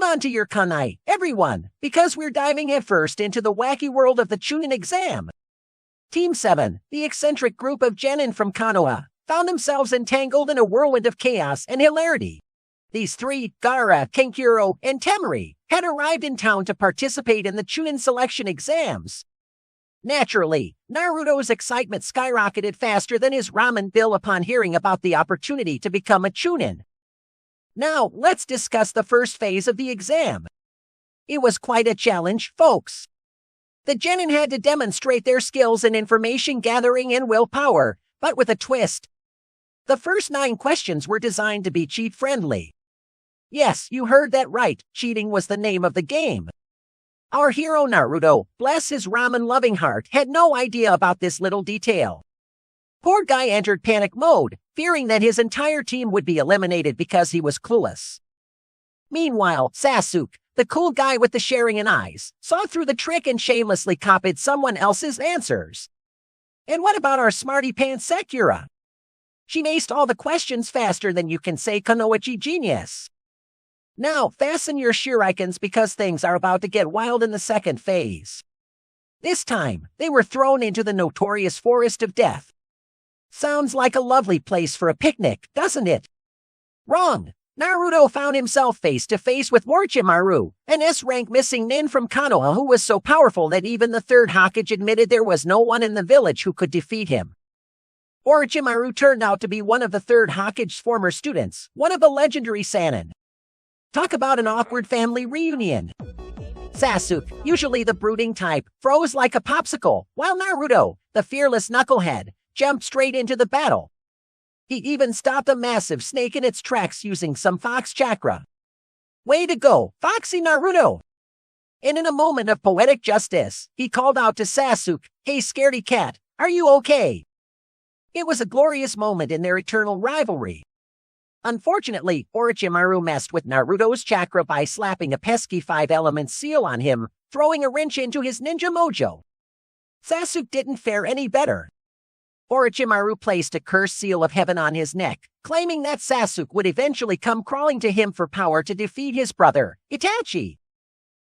hold on to your kunai, everyone, because we're diving headfirst into the wacky world of the Chunnin exam. Team 7, the eccentric group of genin from Konoha, found themselves entangled in a whirlwind of chaos and hilarity. These three, Gara, Kenkuro, and Temari, had arrived in town to participate in the Chunnin selection exams. Naturally, Naruto's excitement skyrocketed faster than his ramen bill upon hearing about the opportunity to become a Chunnin. Now, let's discuss the first phase of the exam. It was quite a challenge, folks. The genin had to demonstrate their skills in information gathering and willpower, but with a twist. The first 9 questions were designed to be cheat-friendly. Yes, you heard that right, cheating was the name of the game. Our hero Naruto, bless his ramen-loving heart, had no idea about this little detail. Poor guy entered panic mode, fearing that his entire team would be eliminated because he was clueless. Meanwhile, Sasuke, the cool guy with the sharing eyes, saw through the trick and shamelessly copied someone else's answers. And what about our smarty pants Sakura? She aced all the questions faster than you can say Kunoichi genius. Now, fasten your shurikens because things are about to get wild in the second phase. This time, they were thrown into the notorious Forest of Death. Sounds like a lovely place for a picnic, doesn't it? Wrong. Naruto found himself face to face with Orochimaru, an S-rank missing nin from Konoha who was so powerful that even the third Hokage admitted there was no one in the village who could defeat him. Orochimaru turned out to be one of the third Hokage's former students, one of the legendary Sannin. Talk about an awkward family reunion. Sasuke, usually the brooding type, froze like a popsicle, while Naruto, the fearless knucklehead, jumped straight into the battle. He even stopped a massive snake in its tracks using some fox chakra. Way to go, Foxy Naruto! And in a moment of poetic justice, he called out to Sasuke, "Hey scaredy cat, are you okay?" It was a glorious moment in their eternal rivalry. Unfortunately, Orochimaru messed with Naruto's chakra by slapping a pesky 5-element seal on him, throwing a wrench into his ninja mojo. Sasuke didn't fare any better. Orochimaru placed a cursed seal of heaven on his neck, claiming that Sasuke would eventually come crawling to him for power to defeat his brother, Itachi.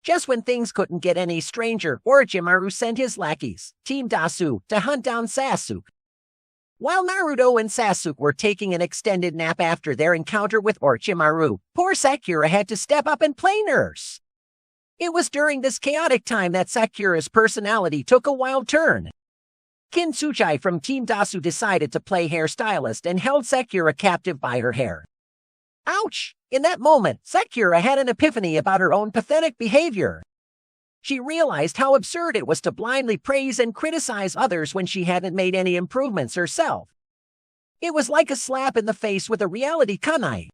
Just when things couldn't get any stranger, Orochimaru sent his lackeys, Team Dasu, to hunt down Sasuke. While Naruto and Sasuke were taking an extended nap after their encounter with Orochimaru, poor Sakura had to step up and play nurse. It was during this chaotic time that Sakura's personality took a wild turn. Kintsuchi from Team Dasu decided to play hairstylist and held Sakura captive by her hair. Ouch! In that moment, Sakura had an epiphany about her own pathetic behavior. She realized how absurd it was to blindly praise and criticize others when she hadn't made any improvements herself. It was like a slap in the face with a reality kunai.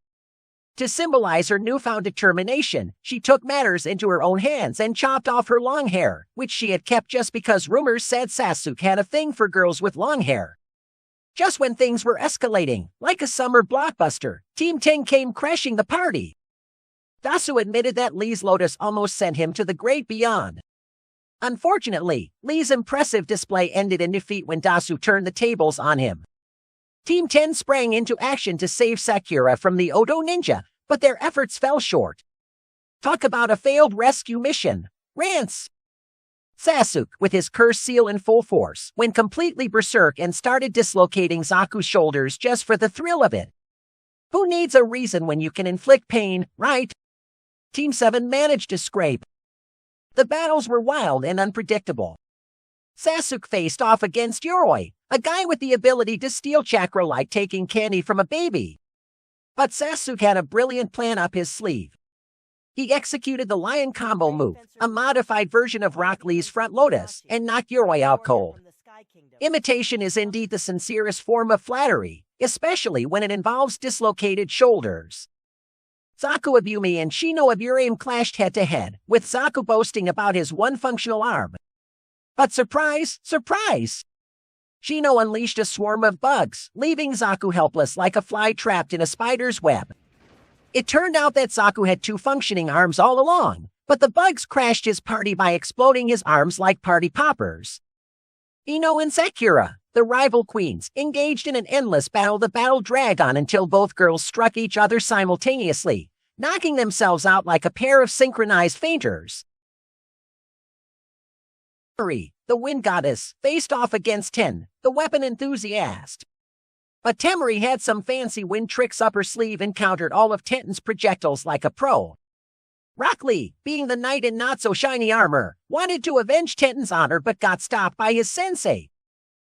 To symbolize her newfound determination, she took matters into her own hands and chopped off her long hair, which she had kept just because rumors said Sasuke had a thing for girls with long hair. Just when things were escalating, like a summer blockbuster, Team 10 came crashing the party. Dasu admitted that Lee's lotus almost sent him to the great beyond. Unfortunately, Lee's impressive display ended in defeat when Dasu turned the tables on him. Team 10 sprang into action to save Sakura from the Odo ninja, but their efforts fell short. Talk about a failed rescue mission. Rants! Sasuke, with his cursed seal in full force, went completely berserk and started dislocating Zaku's shoulders just for the thrill of it. Who needs a reason when you can inflict pain, right? Team 7 managed to scrape. The battles were wild and unpredictable. Sasuke faced off against Yoroi, a guy with the ability to steal chakra like taking candy from a baby. But Sasuke had a brilliant plan up his sleeve. He executed the Lion Combo move, a modified version of Rock Lee's front lotus, and knocked Yoroi out cold. Imitation is indeed the sincerest form of flattery, especially when it involves dislocated shoulders. Zaku Abumi and Shino Aburame clashed head-to-head, with Zaku boasting about his one functional arm. But surprise, surprise! Shino unleashed a swarm of bugs, leaving Zaku helpless like a fly trapped in a spider's web. It turned out that Zaku had 2 functioning arms all along, but the bugs crashed his party by exploding his arms like party poppers. Ino and Sakura, the rival queens, engaged in an endless battle. The battle dragged on until both girls struck each other simultaneously, knocking themselves out like a pair of synchronized fainters. The wind goddess, faced off against Ten, the weapon enthusiast. But Temuri had some fancy wind tricks up her sleeve and countered all of Tenten's projectiles like a pro. Rock Lee, being the knight in not-so-shiny armor, wanted to avenge Tenten's honor but got stopped by his sensei.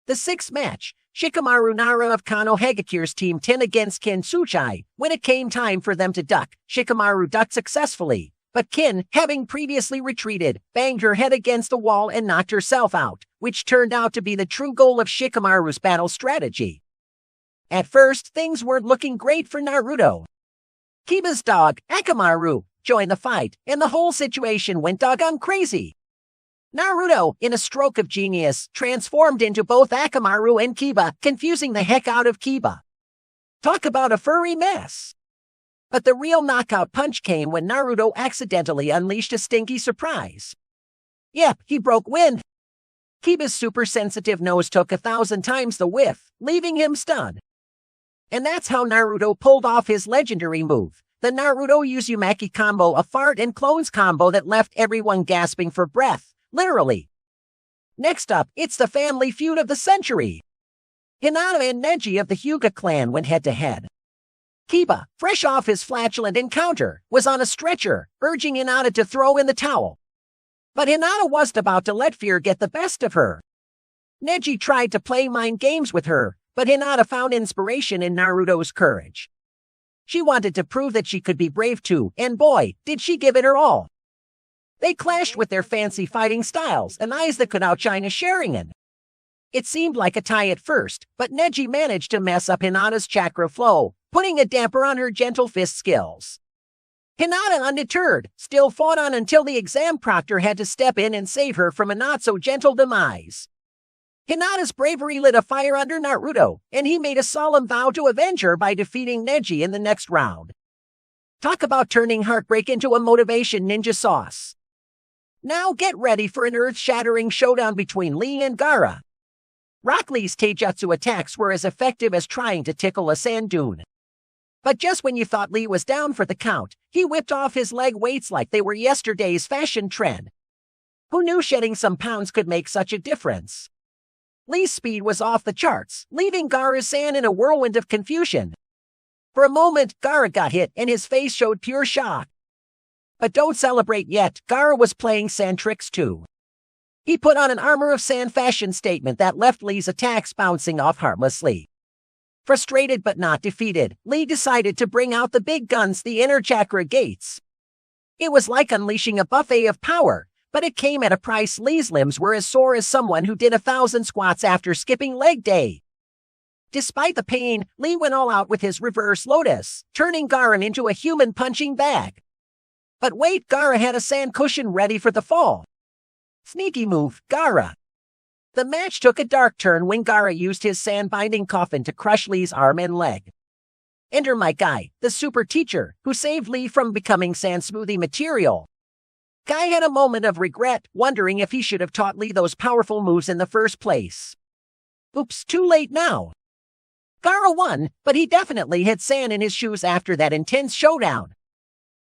The sixth match, Shikamaru Nara of Kano Hagakir's Team 10 against Kin Suchai. When it came time for them to duck, Shikamaru ducked successfully, but Kin, having previously retreated, banged her head against the wall and knocked herself out, which turned out to be the true goal of Shikamaru's battle strategy. At first, things weren't looking great for Naruto. Kiba's dog, Akamaru, joined the fight, and the whole situation went doggone crazy. Naruto, in a stroke of genius, transformed into both Akamaru and Kiba, confusing the heck out of Kiba. Talk about a furry mess. But the real knockout punch came when Naruto accidentally unleashed a stinky surprise. Yep, he broke wind. Kiba's super-sensitive nose took 1,000 times the whiff, leaving him stunned. And that's how Naruto pulled off his legendary move, the Naruto Uzumaki combo, a fart and clones combo that left everyone gasping for breath, literally. Next up, it's the family feud of the century. Hinata and Neji of the Hyuga clan went head-to-head. Kiba, fresh off his flatulent encounter, was on a stretcher, urging Hinata to throw in the towel. But Hinata wasn't about to let fear get the best of her. Neji tried to play mind games with her, but Hinata found inspiration in Naruto's courage. She wanted to prove that she could be brave too, and boy, did she give it her all. They clashed with their fancy fighting styles and eyes that could outshine a Sharingan. It seemed like a tie at first, but Neji managed to mess up Hinata's chakra flow, putting a damper on her gentle fist skills. Hinata, undeterred, still fought on until the exam proctor had to step in and save her from a not-so-gentle demise. Hinata's bravery lit a fire under Naruto, and he made a solemn vow to avenge her by defeating Neji in the next round. Talk about turning heartbreak into a motivation ninja sauce. Now get ready for an earth-shattering showdown between Lee and Gaara. Rock Lee's taijutsu attacks were as effective as trying to tickle a sand dune. But just when you thought Lee was down for the count, he whipped off his leg weights like they were yesterday's fashion trend. Who knew shedding some pounds could make such a difference? Lee's speed was off the charts, leaving Gaara-san in a whirlwind of confusion. For a moment, Gaara got hit and his face showed pure shock. But don't celebrate yet, Gaara was playing sand tricks too. He put on an armor of sand fashion statement that left Lee's attacks bouncing off harmlessly. Frustrated but not defeated, Lee decided to bring out the big guns, the inner chakra gates. It was like unleashing a buffet of power, but it came at a price. Lee's limbs were as sore as someone who did 1,000 squats after skipping leg day. Despite the pain, Lee went all out with his reverse lotus, turning Gaara into a human punching bag. But wait, Gaara had a sand cushion ready for the fall. Sneaky move, Gaara. The match took a dark turn when Gaara used his sand-binding coffin to crush Lee's arm and leg. Enter my guy, the super teacher, who saved Lee from becoming sand smoothie material. Guy had a moment of regret, wondering if he should have taught Lee those powerful moves in the first place. Oops, too late now. Gaara won, but he definitely had sand in his shoes after that intense showdown.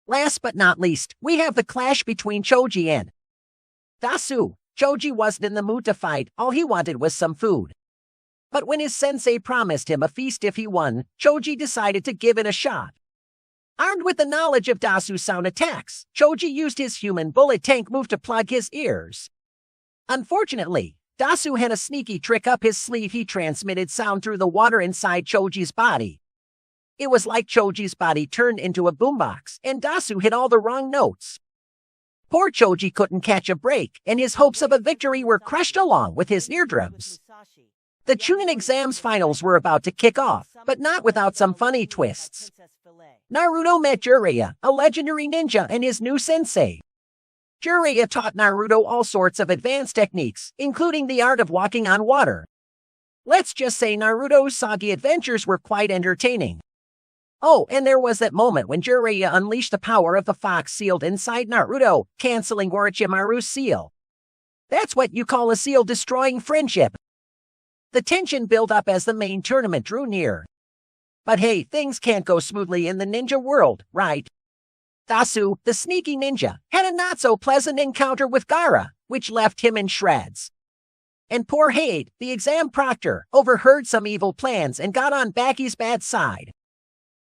Last but not least, we have the clash between Choji and Dasu. Choji wasn't in the mood to fight, all he wanted was some food. But when his sensei promised him a feast if he won, Choji decided to give it a shot. Armed with the knowledge of Dasu's sound attacks, Choji used his human bullet tank move to plug his ears. Unfortunately, Dasu had a sneaky trick up his sleeve. He transmitted sound through the water inside Choji's body. It was like Choji's body turned into a boombox, and Dasu hit all the wrong notes. Poor Choji couldn't catch a break, and his hopes of a victory were crushed along with his eardrums. The Chunnin exams finals were about to kick off, but not without some funny twists. Naruto met Jiraiya, a legendary ninja, and his new sensei. Jiraiya taught Naruto all sorts of advanced techniques, including the art of walking on water. Let's just say Naruto's soggy adventures were quite entertaining. Oh, and there was that moment when Jiraiya unleashed the power of the fox sealed inside Naruto, canceling Orochimaru's seal. That's what you call a seal destroying friendship. The tension built up as the main tournament drew near. But hey, things can't go smoothly in the ninja world, right? Dasu, the sneaky ninja, had a not-so-pleasant encounter with Gaara, which left him in shreds. And poor Hade, the exam proctor, overheard some evil plans and got on Baki's bad side.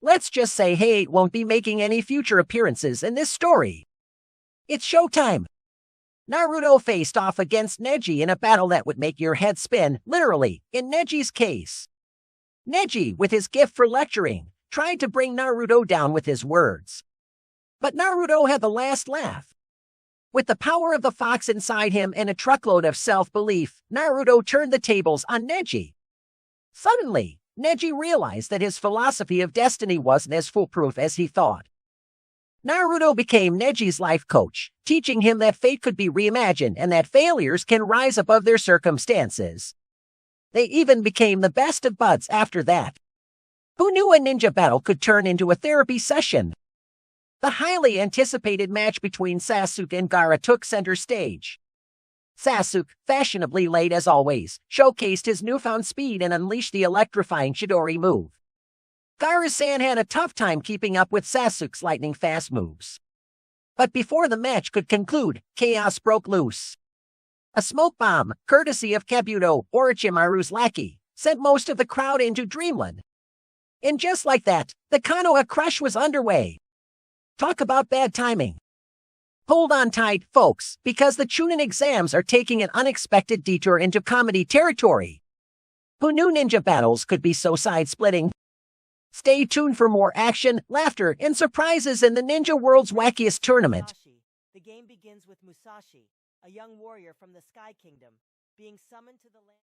Let's just say Hade won't be making any future appearances in this story. It's showtime! Naruto faced off against Neji in a battle that would make your head spin, literally, in Neji's case. Neji, with his gift for lecturing, tried to bring Naruto down with his words. But Naruto had the last laugh. With the power of the fox inside him and a truckload of self-belief, Naruto turned the tables on Neji. Suddenly, Neji realized that his philosophy of destiny wasn't as foolproof as he thought. Naruto became Neji's life coach, teaching him that fate could be reimagined and that failures can rise above their circumstances. They even became the best of buds after that. Who knew a ninja battle could turn into a therapy session? The highly anticipated match between Sasuke and Gaara took center stage. Sasuke, fashionably late as always, showcased his newfound speed and unleashed the electrifying Chidori move. Gaara-san had a tough time keeping up with Sasuke's lightning-fast moves. But before the match could conclude, chaos broke loose. A smoke bomb, courtesy of Kabuto, Orochimaru's lackey, sent most of the crowd into dreamland. And just like that, the Konoha crush was underway. Talk about bad timing. Hold on tight, folks, because the Chunnin exams are taking an unexpected detour into comedy territory. Who knew ninja battles could be so side-splitting? Stay tuned for more action, laughter, and surprises in the Ninja World's wackiest tournament. The game begins with Musashi, a young warrior from the Sky Kingdom, being summoned to the land.